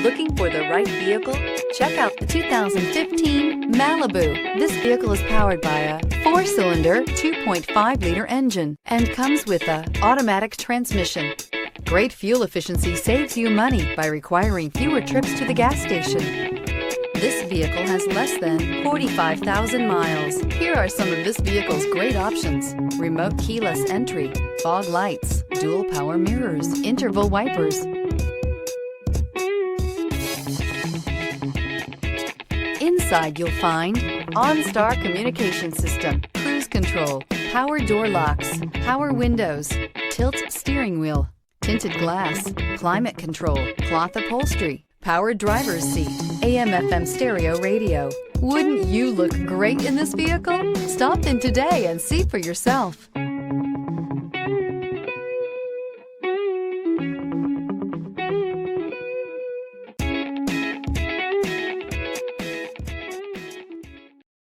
Looking for the right vehicle? Check out the 2015 Malibu. This vehicle is powered by a 4-cylinder, 2.5-liter engine and comes with a automatic transmission. Great fuel efficiency saves you money by requiring fewer trips to the gas station. This vehicle has less than 45,000 miles. Here are some of this vehicle's great options: remote keyless entry, fog lights, dual power mirrors, interval wipers. Inside you'll find OnStar Communication System, cruise control, power door locks, power windows, tilt steering wheel, tinted glass, climate control, cloth upholstery, power driver's seat, AM/FM stereo radio. Wouldn't you look great in this vehicle? Stop in today and see for yourself.